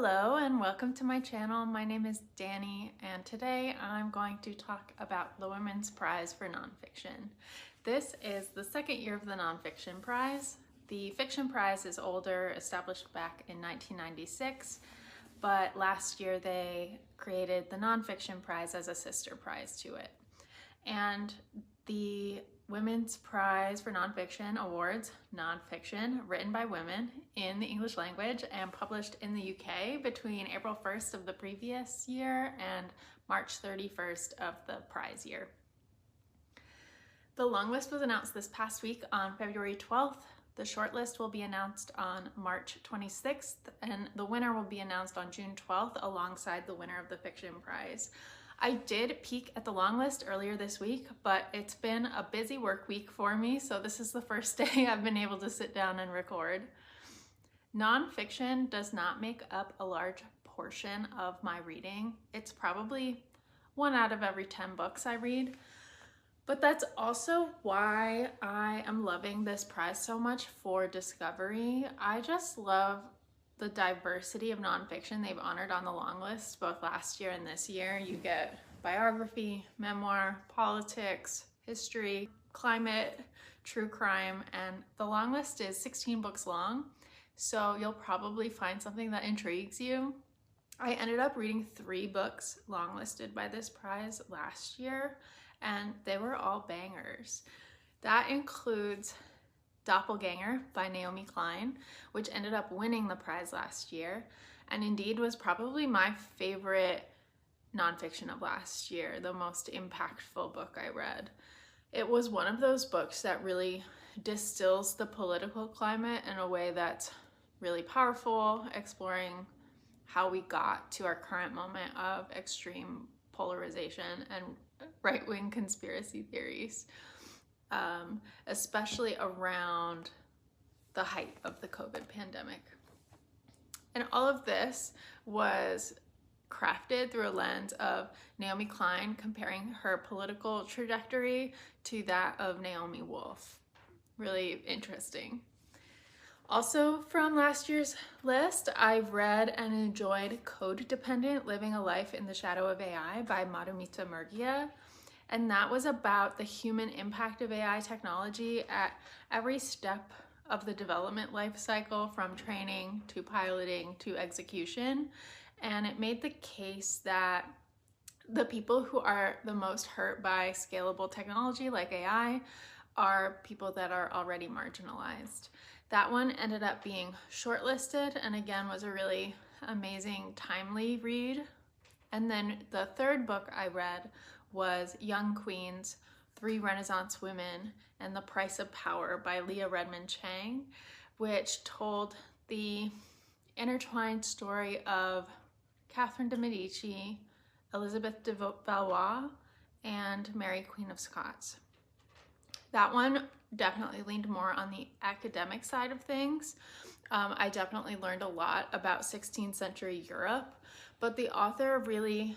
Hello and welcome to my channel. My name is Danny and today I'm going to talk about the Women's Prize for Nonfiction. This is the second year of the Nonfiction Prize. The Fiction Prize is older, established back in 1996, but last year they created the Nonfiction Prize as a sister prize to it. And the Women's Prize for Nonfiction awards nonfiction written by women in the English language and published in the UK between April 1st of the previous year and March 31st of the prize year. The longlist was announced this past week on February 12th. The shortlist will be announced on March 26th, and the winner will be announced on June 12th alongside the winner of the Fiction Prize. I did peek at the long list earlier this week, but it's been a busy work week for me, so this is the first day I've been able to sit down and record. Nonfiction does not make up a large portion of my reading. It's probably 1 out of every 10 books I read, but that's also why I am loving this prize so much for discovery. I just love the diversity of nonfiction they've honored on the long list, both last year and this year. You get biography, memoir, politics, history, climate, true crime, and the long list is 16 books long, so you'll probably find something that intrigues you. I ended up reading 3 books longlisted by this prize last year, and they were all bangers. That includes Doppelganger by Naomi Klein, which ended up winning the prize last year, and indeed was probably my favorite nonfiction of last year, the most impactful book I read. It was one of those books that really distills the political climate in a way that's really powerful, exploring how we got to our current moment of extreme polarization and right-wing conspiracy theories. Especially around the height of the COVID pandemic. And all of this was crafted through a lens of Naomi Klein comparing her political trajectory to that of Naomi Wolf. Really interesting. Also from last year's list, I've read and enjoyed Code Dependent: Living a Life in the Shadow of AI by Madhumita Murgia. And that was about the human impact of AI technology at every step of the development life cycle, from training to piloting to execution. And it made the case that the people who are the most hurt by scalable technology like AI are people that are already marginalized. That one ended up being shortlisted and again was a really amazing, timely read. And then the third book I read was Young Queens, 3 Renaissance Women, and the Price of Power by Leah Redmond Chang, which told the intertwined story of Catherine de' Medici, Elizabeth de Valois, and Mary, Queen of Scots. That one definitely leaned more on the academic side of things. I definitely learned a lot about 16th century Europe, but the author really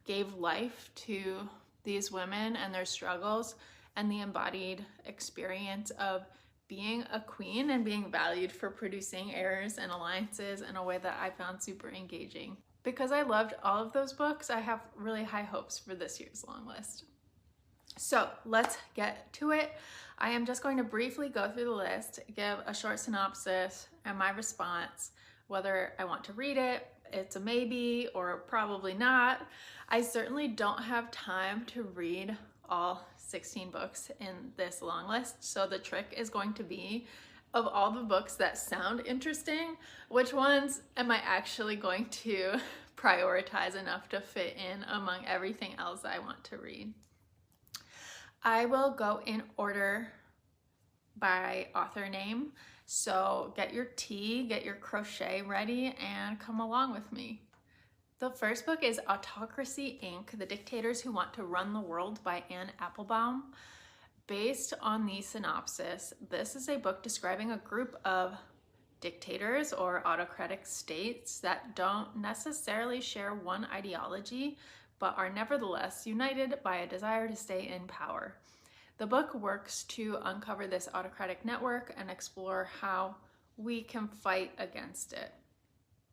gave life to these women and their struggles and the embodied experience of being a queen and being valued for producing heirs and alliances in a way that I found super engaging. Because I loved all of those books, I have really high hopes for this year's long list. So let's get to it. I am just going to briefly go through the list, give a short synopsis and my response, whether I want to read it, it's a maybe or probably not. I certainly don't have time to read all 16 books in this long list, so the trick is going to be, of all the books that sound interesting, which ones am I actually going to prioritize enough to fit in among everything else I want to read. I will go in order by author name. So get your tea, get your crochet ready, and come along with me. The first book is Autocracy, Inc., The Dictators Who Want to Run the World by Anne Applebaum. Based on the synopsis, this is a book describing a group of dictators or autocratic states that don't necessarily share one ideology, but are nevertheless united by a desire to stay in power. The book works to uncover this autocratic network and explore how we can fight against it.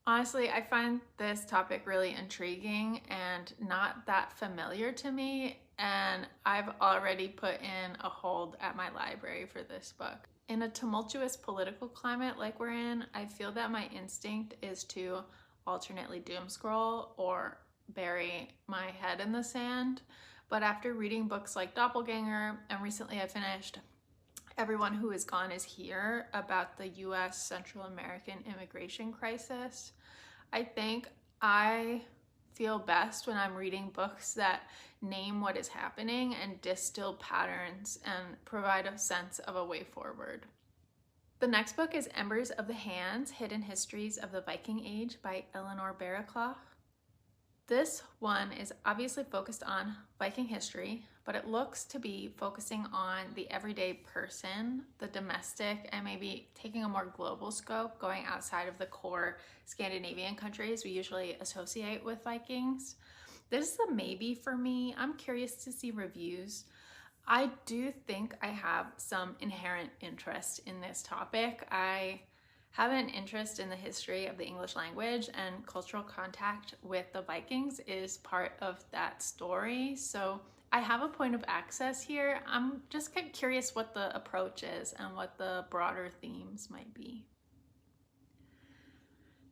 Honestly, I find this topic really intriguing and not that familiar to me, and I've already put in a hold at my library for this book. In a tumultuous political climate like we're in, I feel that my instinct is to alternately doom scroll or bury my head in the sand. But after reading books like Doppelganger, and recently I finished Everyone Who Is Gone Is Here about the US Central American immigration crisis, I think I feel best when I'm reading books that name what is happening and distill patterns and provide a sense of a way forward. The next book is Embers of the Hands, Hidden Histories of the Viking Age by Eleanor Barraclough. This one is obviously focused on Viking history, but it looks to be focusing on the everyday person, the domestic, and maybe taking a more global scope, going outside of the core Scandinavian countries we usually associate with Vikings. This is a maybe for me. I'm curious to see reviews. I do think I have some inherent interest in this topic. I have an interest in the history of the English language, and cultural contact with the Vikings is part of that story. So I have a point of access here. I'm just kind of curious what the approach is and what the broader themes might be.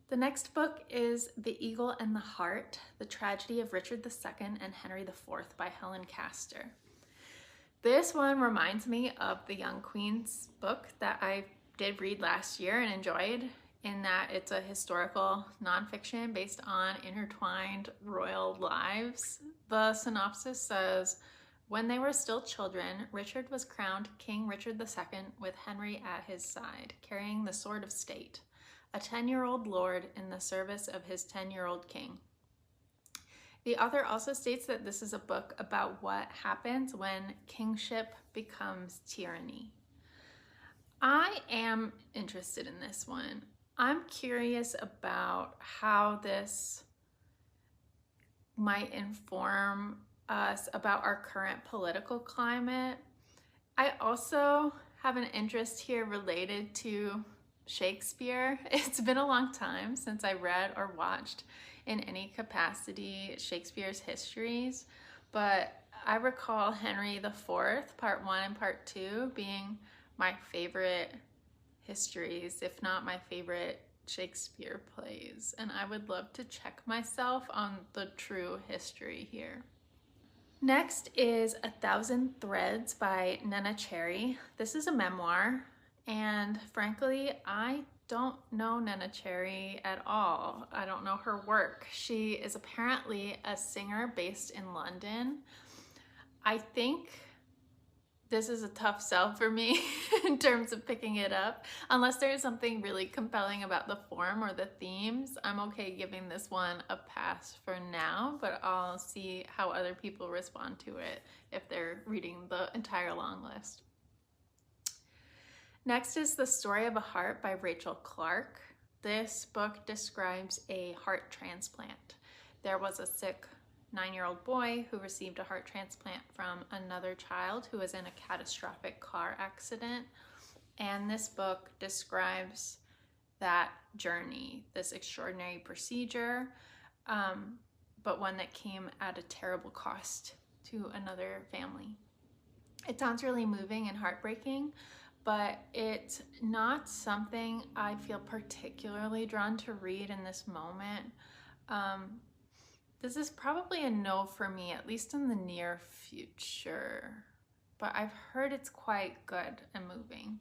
The next book is The Eagle and the Heart, The Tragedy of Richard II and Henry IV by Helen Castor. This one reminds me of the Young Queen's book that I did read last year and enjoyed, in that it's a historical nonfiction based on intertwined royal lives. The synopsis says, when they were still children, Richard was crowned King Richard II with Henry at his side, carrying the sword of state, a 10-year-old lord in the service of his 10-year-old king. The author also states that this is a book about what happens when kingship becomes tyranny. I am interested in this one. I'm curious about how this might inform us about our current political climate. I also have an interest here related to Shakespeare. It's been a long time since I read or watched in any capacity Shakespeare's histories, but I recall Henry IV, Part 1 and Part 2 being my favorite histories, if not my favorite Shakespeare plays, and I would love to check myself on the true history here. Next is A Thousand Threads by Nena Cherry. This is a memoir, and frankly, I don't know Nena Cherry at all. I don't know her work. She is apparently a singer based in London. I think this is a tough sell for me in terms of picking it up. Unless there's something really compelling about the form or the themes, I'm okay giving this one a pass for now, but I'll see how other people respond to it if they're reading the entire long list. Next is The Story of a Heart by Rachel Clark. This book describes a heart transplant. There was a sick 9-year-old boy who received a heart transplant from another child who was in a catastrophic car accident. And this book describes that journey, this extraordinary procedure, but one that came at a terrible cost to another family. It sounds really moving and heartbreaking, but it's not something I feel particularly drawn to read in this moment. This is probably a no for me, at least in the near future, but I've heard it's quite good and moving.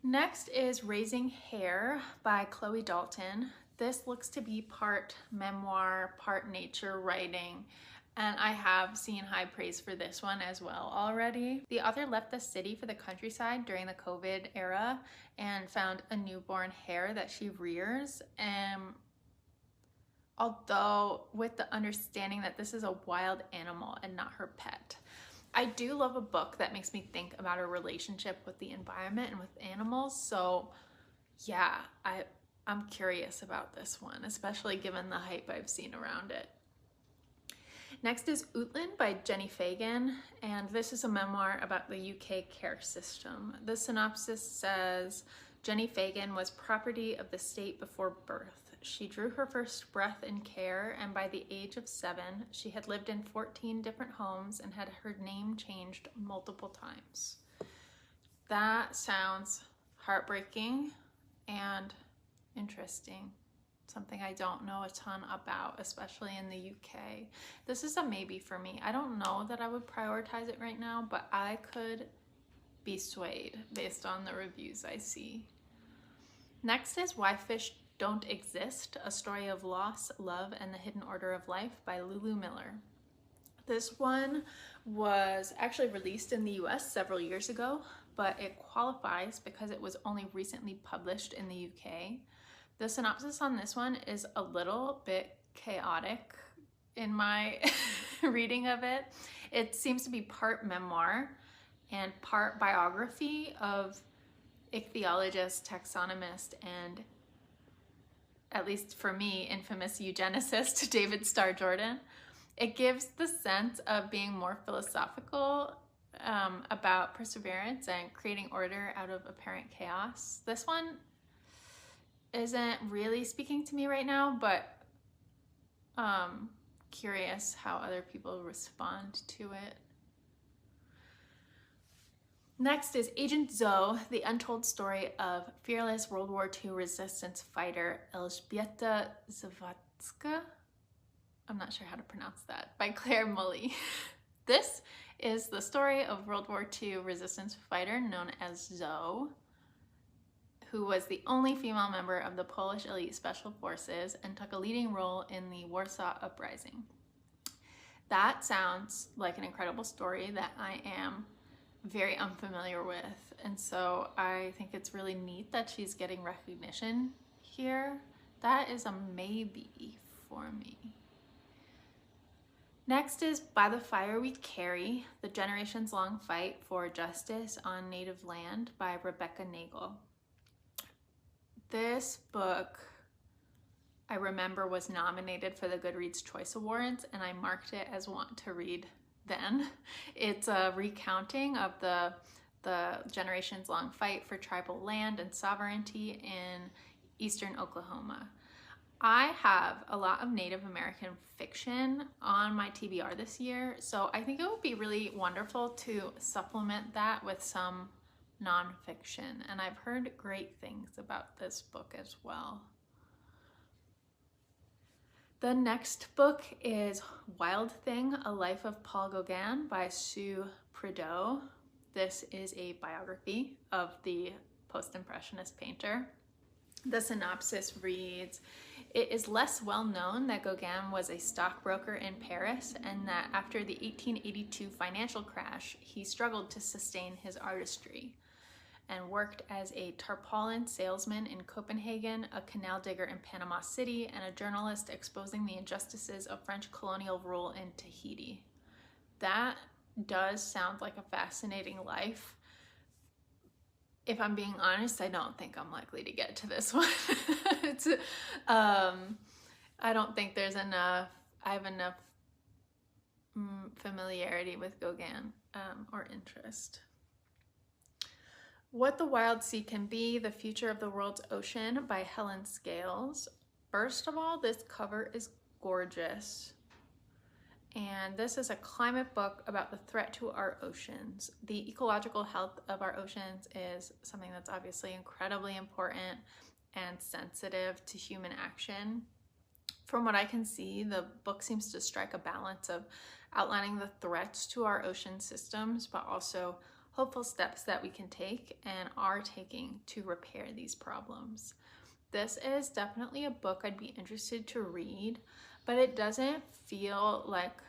Next is Raising Hair by Chloe Dalton. This looks to be part memoir, part nature writing, and I have seen high praise for this one as well already. The author left the city for the countryside during the COVID era and found a newborn hare that she rears, and although with the understanding that this is a wild animal and not her pet. I do love a book that makes me think about a relationship with the environment and with animals, so yeah, I'm curious about this one, especially given the hype I've seen around it. Next is Outland by Jenny Fagan, and this is a memoir about the UK care system. The synopsis says, Jenny Fagan was property of the state before birth. She drew her first breath in care, and by the age of 7, she had lived in 14 different homes and had her name changed multiple times. That sounds heartbreaking and interesting. Something I don't know a ton about, especially in the UK. This is a maybe for me. I don't know that I would prioritize it right now, but I could be swayed based on the reviews I see. Next is Why Fish Don't Exist, A Story of Loss, Love, and the Hidden Order of Life by Lulu Miller. This one was actually released in the US several years ago, but it qualifies because it was only recently published in the UK. The synopsis on this one is a little bit chaotic in my reading of it. It seems to be part memoir and part biography of ichthyologist, taxonomist, and, at least for me, infamous eugenicist David Starr Jordan. It gives the sense of being more philosophical about perseverance and creating order out of apparent chaos. This one isn't really speaking to me right now, but curious how other people respond to it. Next is Agent Zoe, the untold story of fearless World War II resistance fighter Elżbieta Zawadzka. I'm not sure how to pronounce that, by Claire Mully. This is the story of World War II resistance fighter known as Zoe, who was the only female member of the Polish elite special forces and took a leading role in the Warsaw Uprising. That sounds like an incredible story that I am very unfamiliar with, and so I think it's really neat that she's getting recognition here. That is a maybe for me. Next is By the Fire We Carry, The Generations-Long Fight for Justice on Native Land by Rebecca Nagel. This book, I remember, was nominated for the Goodreads Choice Awards, and I marked it as want to read then. It's a recounting of the generations-long fight for tribal land and sovereignty in eastern Oklahoma. I have a lot of Native American fiction on my TBR this year, so I think it would be really wonderful to supplement that with some nonfiction, and I've heard great things about this book as well. The next book is Wild Thing, A Life of Paul Gauguin by Sue Prideaux. This is a biography of the post-impressionist painter. The synopsis reads, "It is less well known that Gauguin was a stockbroker in Paris and that after the 1882 financial crash, he struggled to sustain his artistry and worked as a tarpaulin salesman in Copenhagen, a canal digger in Panama City, and a journalist exposing the injustices of French colonial rule in Tahiti." That does sound like a fascinating life. If I'm being honest, I don't think I'm likely to get to this one. I don't think there's enough, I have enough familiarity with Gauguin or interest. What the Wild Sea Can Be, The Future of the World's Ocean by Helen Scales. First of all, this cover is gorgeous. And this is a climate book about the threat to our oceans. The ecological health of our oceans is something that's obviously incredibly important and sensitive to human action. From what I can see, the book seems to strike a balance of outlining the threats to our ocean systems, but also hopeful steps that we can take and are taking to repair these problems. This is definitely a book I'd be interested to read, but it doesn't feel like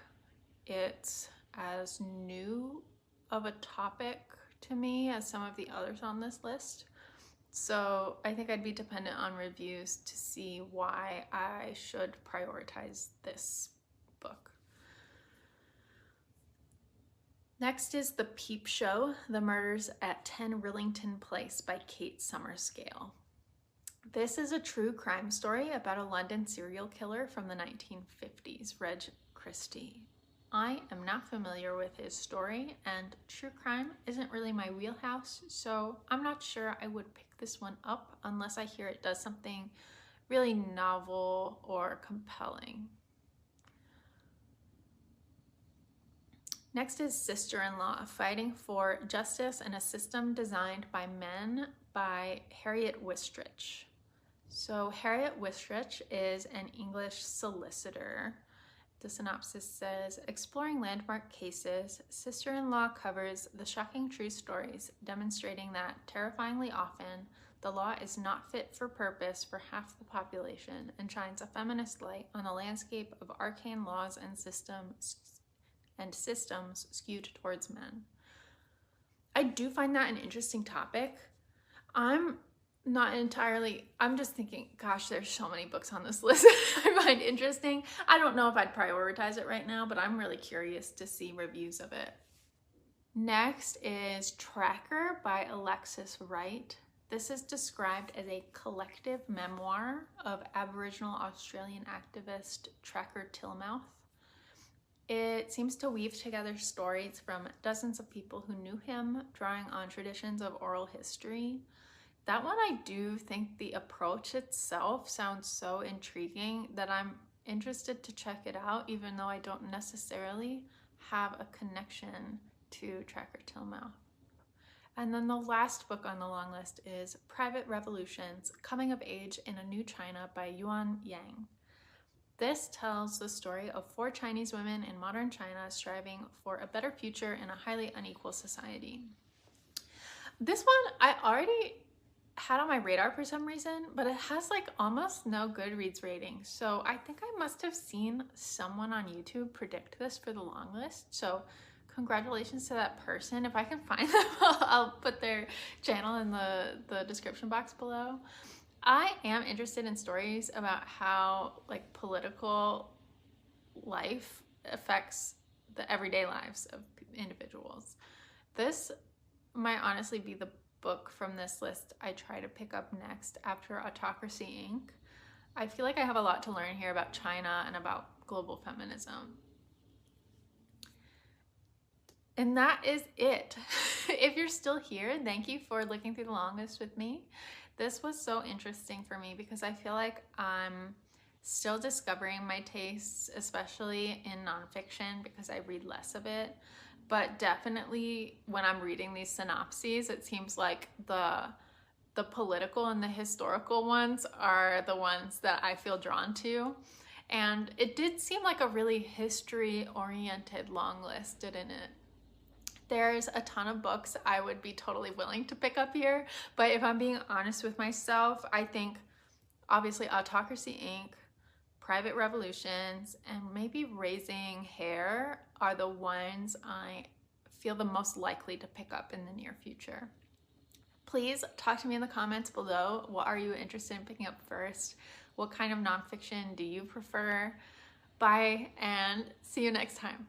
it's as new of a topic to me as some of the others on this list. So I think I'd be dependent on reviews to see why I should prioritize this book. Next is The Peep Show, The Murders at 10 Rillington Place by Kate Summerscale. This is a true crime story about a London serial killer from the 1950s, Reg Christie. I am not familiar with his story, and true crime isn't really my wheelhouse, so I'm not sure I would pick this one up unless I hear it does something really novel or compelling. Next is Sister-in-Law, Fighting for Justice in a System Designed by Men by Harriet Wistrich. So Harriet Wistrich is an English solicitor. The synopsis says, exploring landmark cases, Sister-in-Law covers the shocking true stories, demonstrating that, terrifyingly often, the law is not fit for purpose for half the population and shines a feminist light on the landscape of arcane laws and systems skewed towards men. I do find that an interesting topic. I'm just thinking, gosh, there's so many books on this list I find interesting. I don't know if I'd prioritize it right now, but I'm really curious to see reviews of it. Next is Tracker by Alexis Wright. This is described as a collective memoir of Aboriginal Australian activist Tracker Tillmouth. It seems to weave together stories from dozens of people who knew him, drawing on traditions of oral history. That one, I do think the approach itself sounds so intriguing that I'm interested to check it out, even though I don't necessarily have a connection to Tracker Tillmouth. And then the last book on the long list is Private Revolutions, Coming of Age in a New China by Yuan Yang. This tells the story of 4 Chinese women in modern China striving for a better future in a highly unequal society. This one I already had on my radar for some reason, but it has like almost no Goodreads ratings. So I think I must have seen someone on YouTube predict this for the long list. So congratulations to that person. If I can find them, I'll put their channel in the description box below. I am interested in stories about how like political life affects the everyday lives of individuals. This might honestly be the book from this list I try to pick up next after Autocracy Inc. I feel like I have a lot to learn here about China and about global feminism. And that is it. If you're still here, thank you for looking through the long list with me. This was so interesting for me because I feel like I'm still discovering my tastes, especially in nonfiction because I read less of it. But definitely when I'm reading these synopses, it seems like the political and the historical ones are the ones that I feel drawn to. And it did seem like a really history-oriented long list, didn't it? There's a ton of books I would be totally willing to pick up here, but if I'm being honest with myself, I think obviously Autocracy Inc., Private Revolutions, and maybe Raising Hair are the ones I feel the most likely to pick up in the near future. Please talk to me in the comments below. What are you interested in picking up first? What kind of nonfiction do you prefer? Bye, and see you next time.